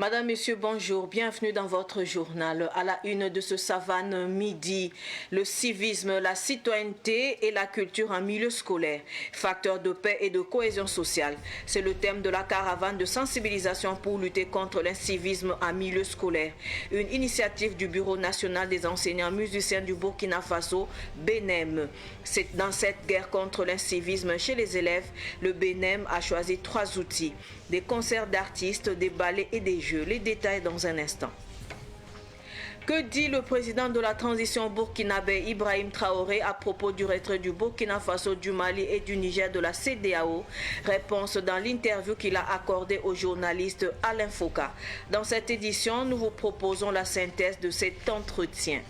Madame, Monsieur, bonjour. Bienvenue dans votre journal. À la une de ce Savane midi, le civisme, la citoyenneté et la culture en milieu scolaire, facteur de paix et de cohésion sociale. C'est le thème de la caravane de sensibilisation pour lutter contre l'incivisme en milieu scolaire. Une initiative du Bureau national des enseignants musiciens du Burkina Faso, BNEM. C'est dans cette guerre contre l'incivisme chez les élèves, le BNEM a choisi 3 outils. Des concerts d'artistes, des ballets et des jeux. Les détails dans un instant. Que dit le président de la transition burkinabé Ibrahim Traoré à propos du retrait du Burkina Faso, du Mali et du Niger de la CEDEAO? Réponse dans l'interview qu'il a accordée au journaliste Alain Foka. Dans cette édition, nous vous proposons la synthèse de cet entretien.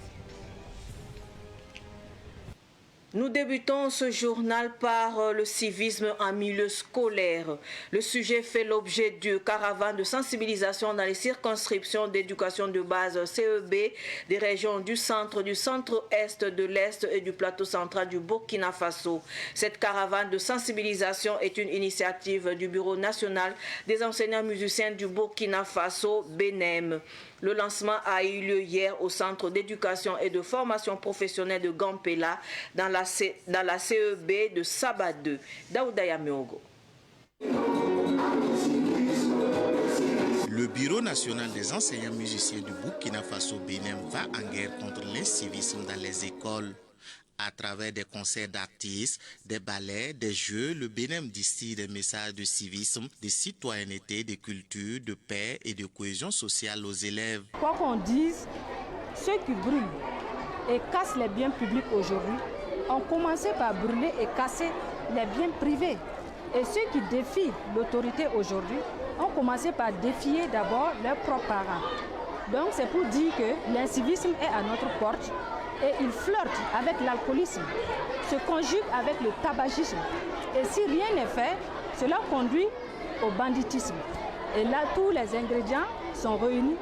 Nous débutons ce journal par le civisme en milieu scolaire. Le sujet fait l'objet de caravanes de sensibilisation dans les circonscriptions d'éducation de base CEB des régions du centre-est, de l'Est et du plateau central du Burkina Faso. Cette caravane de sensibilisation est une initiative du Bureau national des enseignants musiciens du Burkina Faso, BNEM. Le lancement a eu lieu hier au centre d'éducation et de formation professionnelle de Gampela dans la CEB de Saba 2. Daouda Yameogo. Le Bureau national des enseignants musiciens du Burkina Faso BNEM va en guerre contre l'incivisme dans les écoles. À travers des concerts d'artistes, des ballets, des jeux, le BNEM distille des messages de civisme, de citoyenneté, de culture, de paix et de cohésion sociale aux élèves. Quoi qu'on dise, ceux qui brûlent et cassent les biens publics aujourd'hui ont commencé par brûler et casser les biens privés. Et ceux qui défient l'autorité aujourd'hui ont commencé par défier d'abord leurs propres parents. Donc c'est pour dire que l'incivisme est à notre porte. Et il flirte avec l'alcoolisme, se conjugue avec le tabagisme. Et si rien n'est fait, cela conduit au banditisme. Et là, tous les ingrédients sont réunis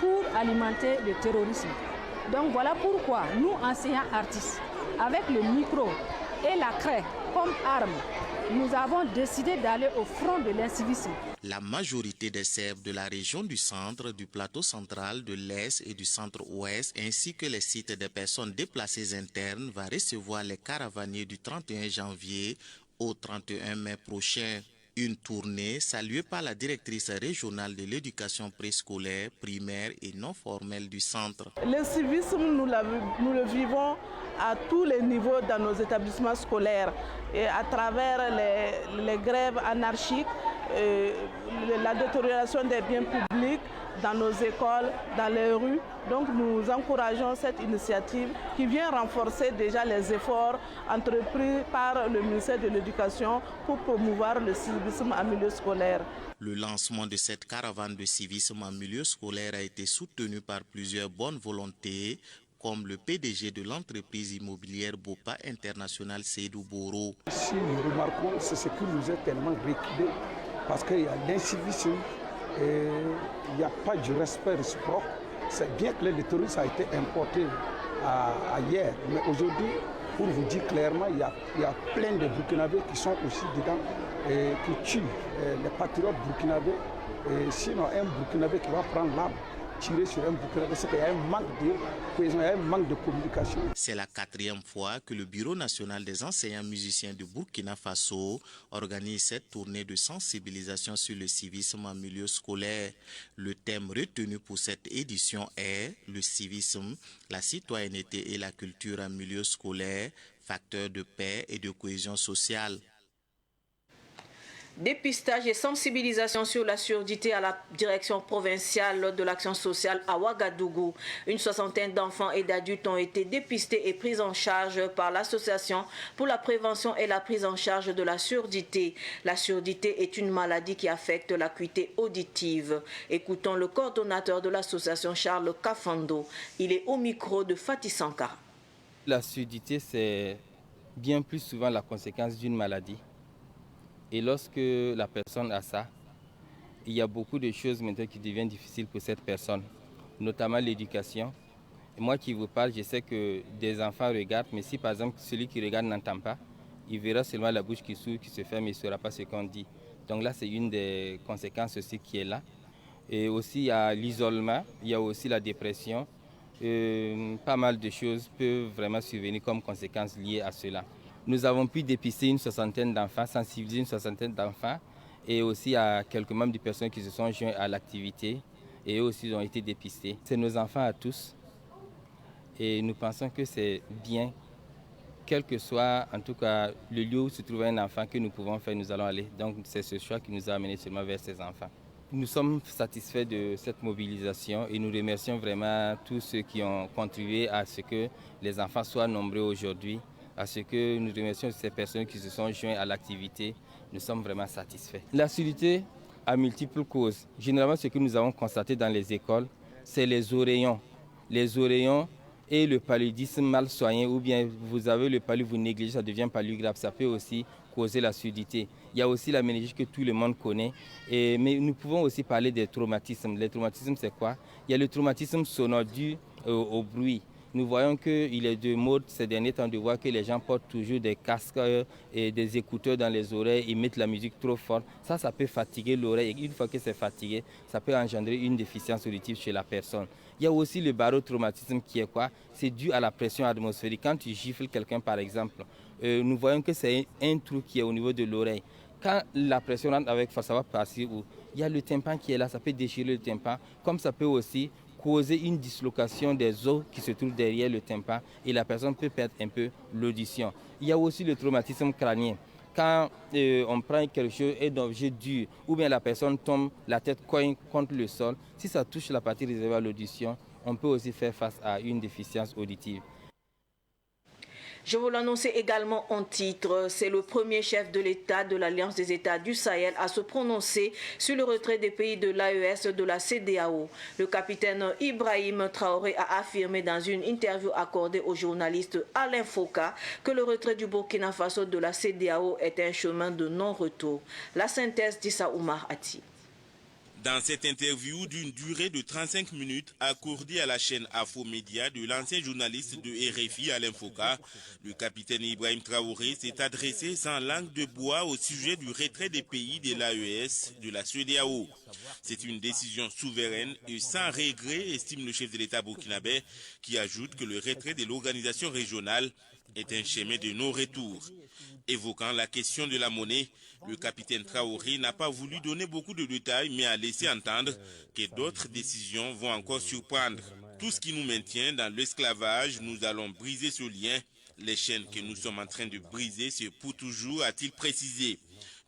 pour alimenter le terrorisme. Donc voilà pourquoi nous, enseignants artistes, avec le micro et la craie comme arme, nous avons décidé d'aller au front de l'incivisme. La majorité des serves de la région du centre, du plateau central, de l'Est et du centre-ouest, ainsi que les sites des personnes déplacées internes, va recevoir les caravaniers du 31 janvier au 31 mai prochain. Une tournée saluée par la directrice régionale de l'éducation préscolaire, primaire et non formelle du centre. L'incivisme, nous le vivons à tous les niveaux dans nos établissements scolaires et à travers les grèves anarchiques, la détérioration des biens publics dans nos écoles, dans les rues. Donc nous encourageons cette initiative qui vient renforcer déjà les efforts entrepris par le ministère de l'Éducation pour promouvoir le civisme en milieu scolaire. Le lancement de cette caravane de civisme en milieu scolaire a été soutenu par plusieurs bonnes volontés, comme le PDG de l'entreprise immobilière Bopa International, Seydou Boro. Si nous remarquons, c'est ce qui nous est tellement reculé, parce qu'il y a l'incivisme et il n'y a pas du respect réciproque. C'est bien que le terrorisme a été importé hier, mais aujourd'hui, pour vous dire clairement, il y a plein de Burkinabés qui sont aussi dedans et qui tuent les patriotes burkinabés. Et sinon, un Burkinabé qui va prendre l'arme, tirer sur un Burkinabé, c'est qu'il y a un manque de cohésion, il y a un manque de communication. C'est la 4e fois que le Bureau national des enseignants musiciens du Burkina Faso organise cette tournée de sensibilisation sur le civisme en milieu scolaire. Le thème retenu pour cette édition est le civisme, la citoyenneté et la culture en milieu scolaire, facteur de paix et de cohésion sociale. Dépistage et sensibilisation sur la surdité à la direction provinciale de l'action sociale à Ouagadougou. Une 60aine d'enfants et d'adultes ont été dépistés et pris en charge par l'association pour la prévention et la prise en charge de la surdité. La surdité est une maladie qui affecte l'acuité auditive. Écoutons le coordonnateur de l'association Charles Kafando. Il est au micro de Fatih Sankara. La surdité, c'est bien plus souvent la conséquence d'une maladie. Et lorsque la personne a ça, il y a beaucoup de choses maintenant qui deviennent difficiles pour cette personne, notamment l'éducation. Moi qui vous parle, je sais que des enfants regardent, mais si par exemple celui qui regarde n'entend pas, il verra seulement la bouche qui s'ouvre, qui se ferme et il ne saura pas ce qu'on dit. Donc là, c'est une des conséquences aussi qui est là. Et aussi il y a l'isolement, il y a aussi la dépression. Pas mal de choses peuvent vraiment survenir comme conséquence liées à cela. Nous avons pu dépister une soixantaine d'enfants, sensibiliser une soixantaine d'enfants et aussi à quelques membres du personnel qui se sont joints à l'activité et eux aussi ont été dépistés. C'est nos enfants à tous et nous pensons que c'est bien, quel que soit en tout cas le lieu où se trouve un enfant que nous pouvons faire, nous allons aller. Donc c'est ce choix qui nous a amenés seulement vers ces enfants. Nous sommes satisfaits de cette mobilisation et nous remercions vraiment tous ceux qui ont contribué à ce que les enfants soient nombreux aujourd'hui, à ce que nous remercions ces personnes qui se sont joints à l'activité. Nous sommes vraiment satisfaits. La surdité a multiples causes. Généralement, ce que nous avons constaté dans les écoles, c'est les oreillons. Les oreillons et le paludisme mal soigné, ou bien vous avez le palud, vous négligez, ça devient palud grave. Ça peut aussi causer la surdité. Il y a aussi la méningite que tout le monde connaît. Mais nous pouvons aussi parler des traumatismes. Les traumatismes, c'est quoi? Il y a le traumatisme sonore dû au bruit. Nous voyons qu'il est de mode ces derniers temps de voir que les gens portent toujours des casques et des écouteurs dans les oreilles et mettent la musique trop forte. Ça peut fatiguer l'oreille. Et une fois que c'est fatigué, ça peut engendrer une déficience auditive chez la personne. Il y a aussi le barotraumatisme qui est quoi? C'est dû à la pression atmosphérique. Quand tu gifles quelqu'un par exemple, nous voyons que c'est un trou qui est au niveau de l'oreille. Quand la pression rentre avec force, ça va passer où? Il y a le tympan qui est là, ça peut déchirer le tympan, comme ça peut aussi causer une dislocation des os qui se trouvent derrière le tympan et la personne peut perdre un peu l'audition. Il y a aussi le traumatisme crânien. Quand on prend quelque chose, un objet dur, ou bien la personne tombe, la tête cogne contre le sol, si ça touche la partie réservée à l'audition, on peut aussi faire face à une déficience auditive. Je vous l'annonçais également en titre, c'est le premier chef de l'État de l'Alliance des États du Sahel à se prononcer sur le retrait des pays de l'AES de la CEDEAO. Le capitaine Ibrahim Traoré a affirmé dans une interview accordée au journaliste Alain Foka que le retrait du Burkina Faso de la CEDEAO est un chemin de non-retour. La synthèse d'Issa Oumar Ati. Dans cette interview d'une durée de 35 minutes accordée à la chaîne Afro-Média de l'ancien journaliste de RFI Alain Foka, le capitaine Ibrahim Traoré s'est adressé sans langue de bois au sujet du retrait des pays de l'AES de la CEDEAO. C'est une décision souveraine et sans regret, estime le chef de l'État burkinabé, qui ajoute que le retrait de l'organisation régionale est un chemin de non-retour. Évoquant la question de la monnaie, le capitaine Traoré n'a pas voulu donner beaucoup de détails, mais a laissé entendre que d'autres décisions vont encore surprendre. Tout ce qui nous maintient dans l'esclavage, nous allons briser ce lien. Les chaînes que nous sommes en train de briser, c'est pour toujours, a-t-il précisé.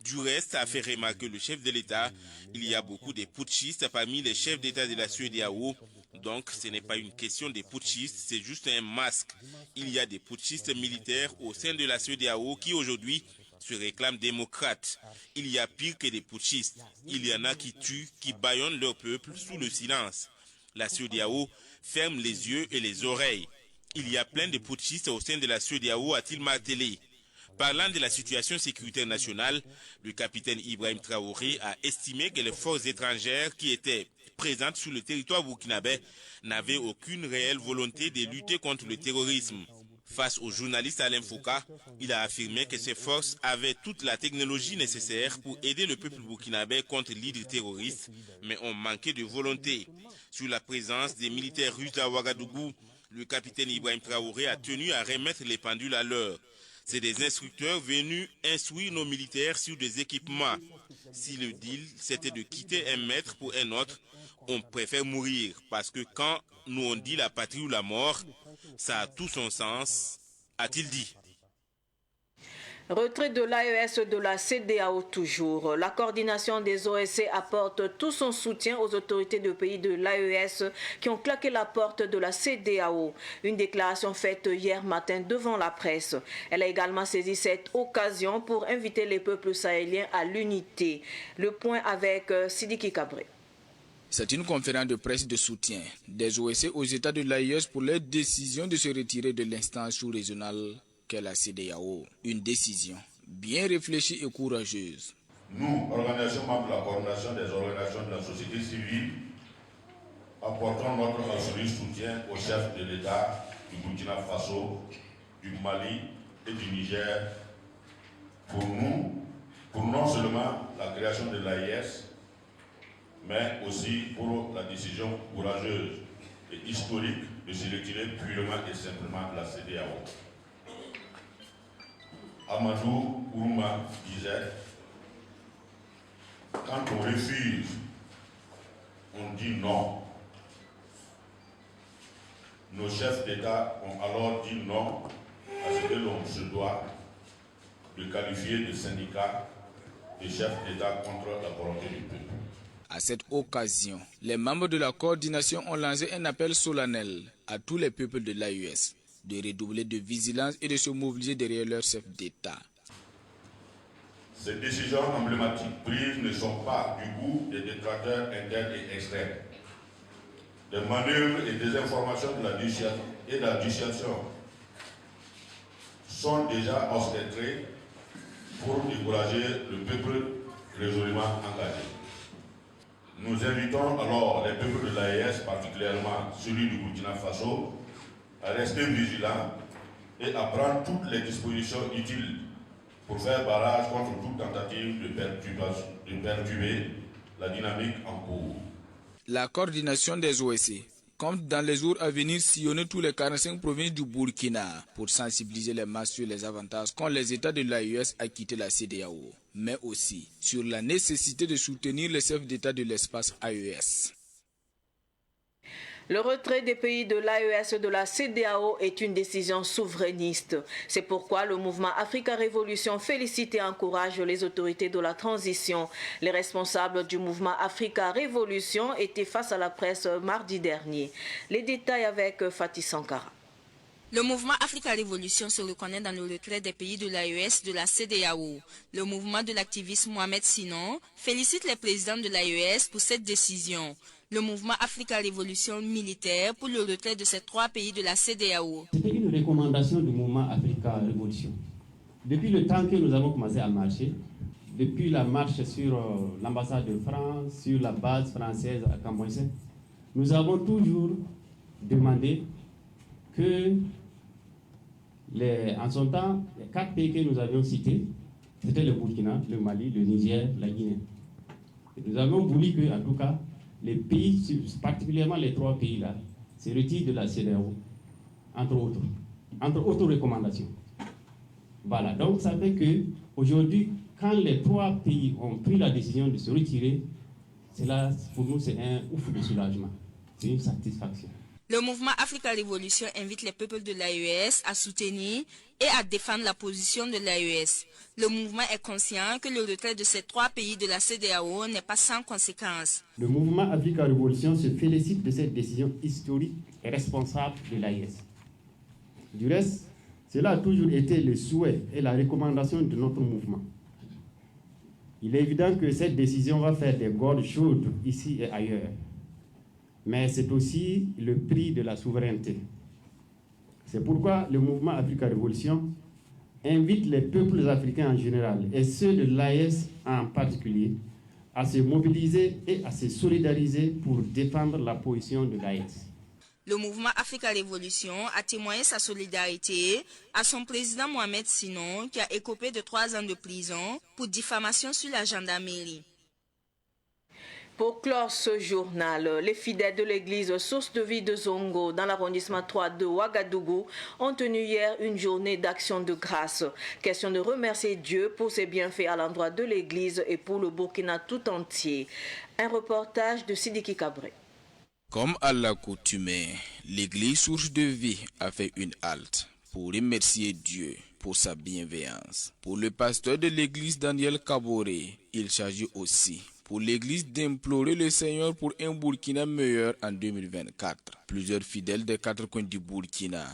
Du reste, a fait remarquer le chef de l'État, il y a beaucoup de putschistes parmi les chefs d'État de la CEDEAO. Donc, ce n'est pas une question de putschistes, c'est juste un masque. Il y a des putschistes militaires au sein de la CEDEAO qui aujourd'hui se réclament démocrates. Il y a pire que des putschistes. Il y en a qui tuent, qui bâillonnent leur peuple sous le silence. La CEDEAO ferme les yeux et les oreilles. Il y a plein de putschistes au sein de la CEDEAO, a-t-il martelé. Parlant de la situation sécuritaire nationale, le capitaine Ibrahim Traoré a estimé que les forces étrangères qui étaient présentes sur le territoire burkinabé n'avaient aucune réelle volonté de lutter contre le terrorisme. Face au journaliste Alain Foka, il a affirmé que ces forces avaient toute la technologie nécessaire pour aider le peuple burkinabé contre l'hydre terroriste, mais ont manqué de volonté. Sur la présence des militaires russes à Ouagadougou, le capitaine Ibrahim Traoré a tenu à remettre les pendules à l'heure. C'est des instructeurs venus instruire nos militaires sur des équipements. Si le deal, c'était de quitter un maître pour un autre, on préfère mourir. Parce que quand nous on dit la patrie ou la mort, ça a tout son sens, a-t-il dit. Retrait de l'AES de la CEDEAO toujours. La coordination des OSC apporte tout son soutien aux autorités de pays de l'AES qui ont claqué la porte de la CEDEAO. Une déclaration faite hier matin devant la presse. Elle a également saisi cette occasion pour inviter les peuples sahéliens à l'unité. Le point avec Sidiki Kabré. C'est une conférence de presse de soutien des OSC aux États de l'AES pour leur décision de se retirer de l'instance sous-régionale qu'est la CEDEAO. Une décision bien réfléchie et courageuse. Nous, organisation membre de la coordination des organisations de la société civile, apportons notre absolu soutien aux chefs de l'État du Burkina Faso, du Mali et du Niger pour non seulement la création de l'AES, mais aussi pour la décision courageuse et historique de se retirer purement et simplement de la CEDEAO. Amadou Ourouma disait, quand on refuse, on dit non. Nos chefs d'État ont alors dit non à ce que l'on se doit de qualifier de syndicat des chefs d'État contre la volonté du peuple. À cette occasion, les membres de la coordination ont lancé un appel solennel à tous les peuples de l'AES de redoubler de vigilance et de se mobiliser derrière leurs chefs d'État. Ces décisions emblématiques prises ne sont pas du goût des détracteurs internes et externes. Des manœuvres et des informations de la dissuasion sont déjà orchestrées pour décourager le peuple résolument engagé. Nous invitons alors les peuples de l'AES, particulièrement celui du Burkina Faso, à rester vigilants et à prendre toutes les dispositions utiles pour faire barrage contre toute tentative de perturber la dynamique en cours. La coordination des OSC compte dans les jours à venir sillonner tous les 45 provinces du Burkina pour sensibiliser les masses sur les avantages qu'ont les États de l'AES à quitter la CEDEAO, mais aussi sur la nécessité de soutenir les chefs d'État de l'espace AES. Le retrait des pays de l'AES de la CEDEAO est une décision souverainiste. C'est pourquoi le mouvement Africa Révolution félicite et encourage les autorités de la transition. Les responsables du mouvement Africa Révolution étaient face à la presse mardi dernier. Les détails avec Fatih Sankara. Le mouvement Africa Révolution se reconnaît dans le retrait des pays de l'AES de la CEDEAO. Le mouvement de l'activiste Mohamed Sinon félicite les présidents de l'AES pour cette décision. Le mouvement Africa Révolution militaire pour le retrait de ces 3 pays de la CEDEAO. C'était une recommandation du mouvement Africa Révolution. Depuis le temps que nous avons commencé à marcher, depuis la marche sur l'ambassade de France, sur la base française à Camboïse, nous avons toujours demandé que, en son temps, les 4 pays que nous avions cités, c'était le Burkina, le Mali, le Niger, la Guinée. Et nous avons voulu que, en tout cas, les pays, particulièrement les 3 pays-là, se retirent de la CEDEAO, entre autres recommandations. Voilà, donc ça fait qu'aujourd'hui, quand les 3 pays ont pris la décision de se retirer, cela, pour nous, c'est un ouf de soulagement, c'est une satisfaction. Le mouvement Africa Révolution invite les peuples de l'AES à soutenir et à défendre la position de l'AES. Le mouvement est conscient que le retrait de ces 3 pays de la CEDEAO n'est pas sans conséquences. Le mouvement Africa Révolution se félicite de cette décision historique et responsable de l'AES. Du reste, cela a toujours été le souhait et la recommandation de notre mouvement. Il est évident que cette décision va faire des gorges chaudes ici et ailleurs. Mais c'est aussi le prix de la souveraineté. C'est pourquoi le mouvement Africa Révolution invite les peuples africains en général et ceux de l'AES en particulier à se mobiliser et à se solidariser pour défendre la position de l'AES. Le mouvement Africa Révolution a témoigné sa solidarité à son président Mohamed Sinon qui a écopé de 3 ans de prison pour diffamation sur la gendarmerie. Pour clore ce journal, les fidèles de l'église Source de Vie de Zongo, dans l'arrondissement 3 de Ouagadougou, ont tenu hier une journée d'action de grâce. Question de remercier Dieu pour ses bienfaits à l'endroit de l'église et pour le Burkina tout entier. Un reportage de Sidiki Kabré. Comme à l'accoutumée, l'église Source de Vie a fait une halte pour remercier Dieu pour sa bienveillance. Pour le pasteur de l'église Daniel Kaboré, il s'agit aussi pour l'église d'implorer le Seigneur pour un Burkina meilleur en 2024. Plusieurs fidèles des 4 coins du Burkina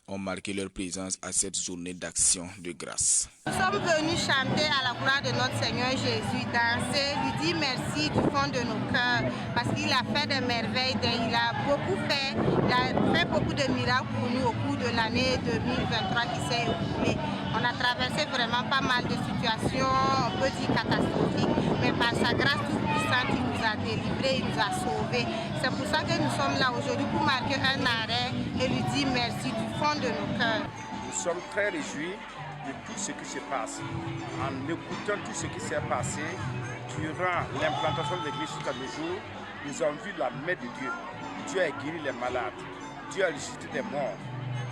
ont marqué leur présence à cette journée d'action de grâce. Nous sommes venus chanter à la gloire de notre Seigneur Jésus, danser, lui dire merci du fond de nos cœurs, parce qu'il a fait des merveilles, il a fait beaucoup de miracles pour nous au cours de l'année 2023 qui s'est écoulée. On a traversé vraiment pas mal de situations, on peut dire catastrophiques, mais par sa grâce toute puissante, il nous a délivrés, il nous a sauvés. C'est pour ça que nous sommes là aujourd'hui pour marquer un arrêt et lui dire merci du fond de nos cœurs. Nous sommes très réjouis de tout ce qui se passe. En écoutant tout ce qui s'est passé, durant l'implantation de l'église jusqu'à nos jours, nous avons vu la main de Dieu. Dieu a guéri les malades, Dieu a ressuscité des morts,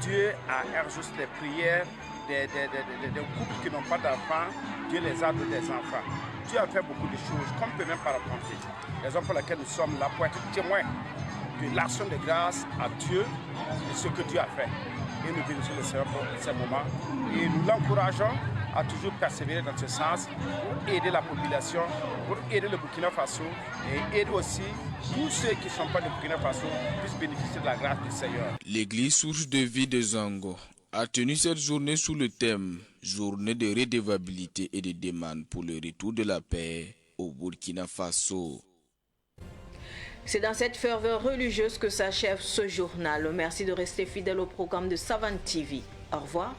Dieu a exaucé les prières des couples qui n'ont pas d'enfants, Dieu les a donné des enfants. Dieu a fait beaucoup de choses qu'on ne peut même pas raconter. Raison pour laquelle nous sommes là pour être témoins de l'action de grâce à Dieu et ce que Dieu a fait. Et nous bénissons le Seigneur pour ces moments et nous l'encourageons à toujours persévérer dans ce sens pour aider la population, pour aider le Burkina Faso et aider aussi tous ceux qui ne sont pas de Burkina Faso puissent bénéficier de la grâce du Seigneur. L'église Source de Vie de Zango a tenu cette journée sous le thème Journée de redevabilité et de demande pour le retour de la paix au Burkina Faso. C'est dans cette ferveur religieuse que s'achève ce journal. Merci de rester fidèle au programme de Savane TV. Au revoir.